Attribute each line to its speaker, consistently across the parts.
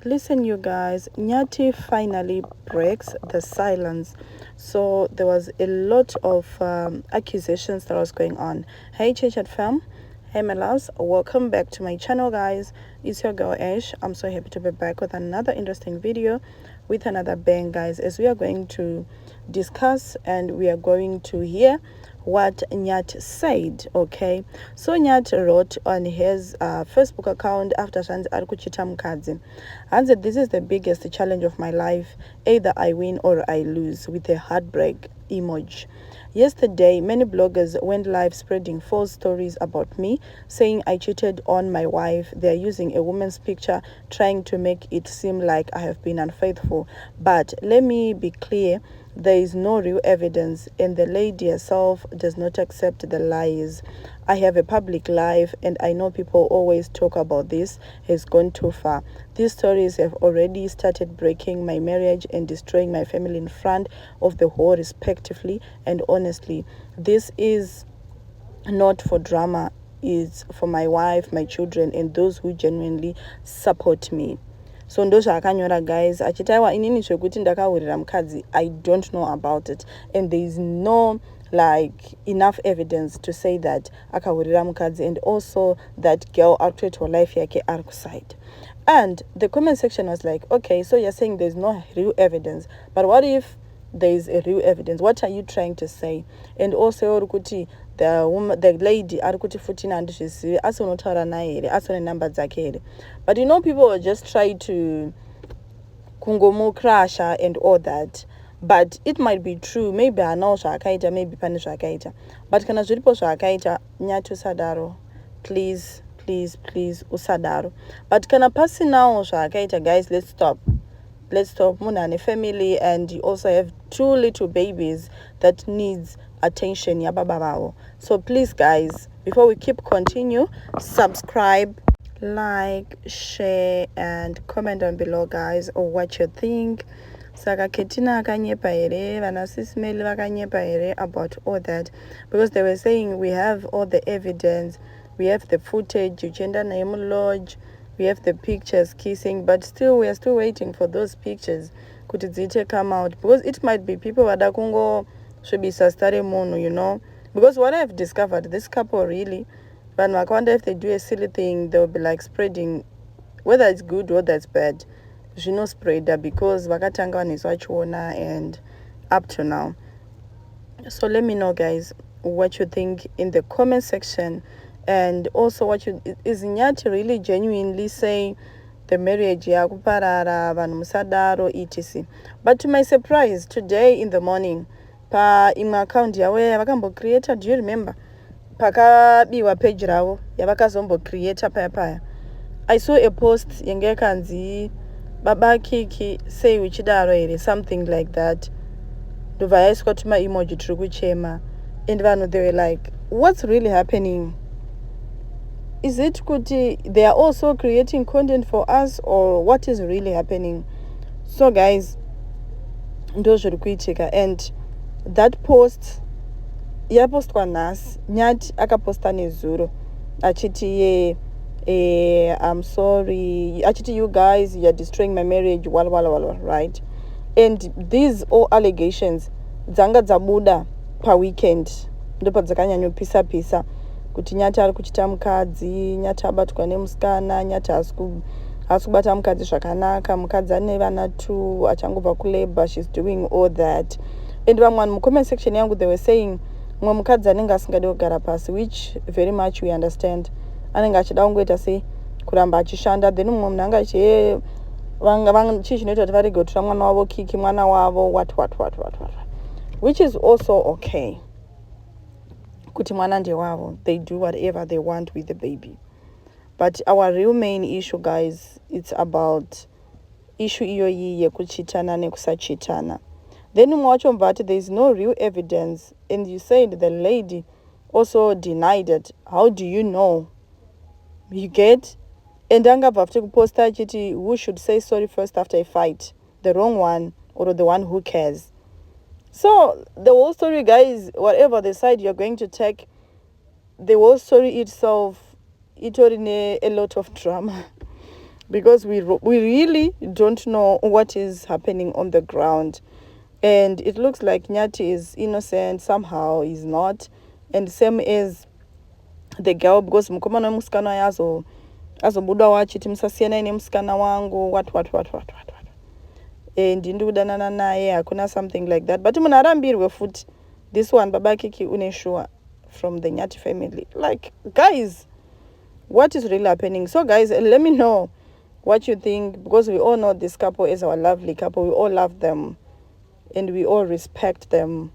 Speaker 1: Listen, you guys, Nyati finally breaks the silence. So there was a lot of accusations that was going on. Hey, Chichat fam. Hey, my loves. Welcome back to my channel, guys. It's your girl, Ash. I'm so happy to be back with another interesting video with another bang, guys, as we are going to discuss and we are going to hear what Nyat said. Okay, so Nyat wrote on his Facebook account after Shanzi ari kuchita mukadzi, Hanzi, this is the biggest challenge of my life, either I win or I lose, with a heartbreak emoji. Yesterday, many bloggers went live spreading false stories about me, saying I cheated on my wife. They are using a woman's picture, trying to make it seem like I have been unfaithful. But let me be clear, there is no real evidence, and the lady herself does not accept the lies. I have a public life, and I know people always talk about this has gone too far. These stories have already started breaking my marriage and destroying my family in front of the whole, respectively. And honestly, this is not for drama, it's for my wife, my children, and those who genuinely support me. So ndo zvaakanyora, guys, achitaiwa inini zvekuti ndakahurira mukadzi, I don't know about it, and there is no like enough evidence to say that akahurira mukadzi, and also that girl akutoitawo life yake ari kuside. And the comment section was like, okay, so you're saying there's no real evidence, but what if there is a real evidence? What are you trying to say? And also rukuti the lady arikuti futi handizvizivi asi unotaura naye here asi une number dzake here. But you know, people will just try to kungomukrasha and all that, but it might be true. Maybe anawo zvaakaita, maybe pane zvaakaita, but kana zviripo zvaakaita, Nyati usadaro, please usadaro. But kana pasinawo zvaakaita, guys, let's stop. Munhu ane family, and you also have 2 little babies that needs attention yababa vavo. So please, guys, before we keep continue, subscribe, like, share, and comment down below, guys, or what you think. Saka ketina akanyepa here, vanasisimeli vakanyepa here about all that, because they were saying we have all the evidence, we have the footage, Uchenda Name Lodge, we have the pictures kissing, but still we are still waiting for those pictures kuti dziite come out, because it might be people vada kungo svibisa stare munhu, you know. Because what I've discovered, this couple really, vanhu vakawanda, if they do a silly thing, they'll be like spreading, whether it's good or whether it's bad, zvino spreader, because vakatanga vanhu vachiona and up to now. So let me know, guys, what you think in the comment section, and also what you is Nyati really genuinely saying the marriage yakuparara vanhu musadaro etc. But to my surprise, today in the morning pa imwe account yavo yavakambocreata, do you remember pakabiwa page ravo yavakazombocreata paya, I saw a post yange yakanzi baba kiki say uchidaro here, something like that. Ndobva yaiswa tuma emoji tiri kuchema, and vanhu they were like, what's really happening? Is it kuti they are also creating content for us, or what is really happening? So guys, ndo zviri kuitika. And that post yapostwa nhasi, Nyati akaposta nezuro achiti I'm sorry, achiti you guys, you're destroying my marriage, wala, right? And these all allegations dzanga dzabuda pa weekend, ndopa dzakanyanyopisa kuti Nyati ari kuchita mukadzi, Nyati abatwa nemusikana, Nyati hasi kubata mukadzi zvakanaka, mukadzi ane vana 2 achangobva kulabor, she's doing all that. And vamwe vanhu mucomment section yangu they were saying mumwe mukadzi anenge asingadi kugara pasi, which very much we understand, anenge achida kungoita sei kuramba achishanda, then mumwe munhu anga achi chii chinoita kuti varege kutora mwana wavo kiki, mwana wavo what, which is also okay. Kuti mwana ndewavo, they do whatever they want with the baby. But our real main issue, guys, it's about issue iyoyi yekuchitana nekusachitana. Then umwachomvati there is no real evidence, and you said the lady also denied it. How do you know? You get? And angabva after kuposta achiti who should say sorry first after a fight, the wrong one or the one who cares? So the whole story, guys, whatever the side you're going to take, the whole story itself, it already a lot of drama. because we really don't know what is happening on the ground. And it looks like Nyati is innocent, somehow he's not. And same as the girl, because mukomana wemusikana yazo azobuda wachiti musasiyana nemusikana wangu what. And ndikudanana naye hakuna something like that, but munhu arambirwe futi. This one babakiki unesure from the Nyati family. Like, guys, what is really happening? So guys, let me know what you think, because we all know this couple is our lovely couple. We all love them and we all respect them,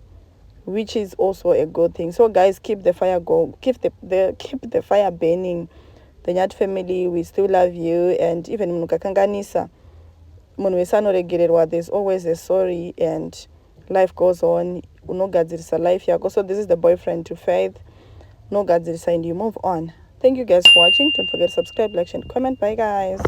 Speaker 1: which is also a good thing. So guys, keep the fire keep the fire burning. The Nyati family, we still love you. And even mukakanganisa munhu wese anoregererwa, there's always a sorry and life goes on. Unogadzirisa life yako. So this is the boyfriend to Faith. Unogadzirisa and you move on. Thank you guys for watching. Don't forget to subscribe, like, and comment. Bye guys.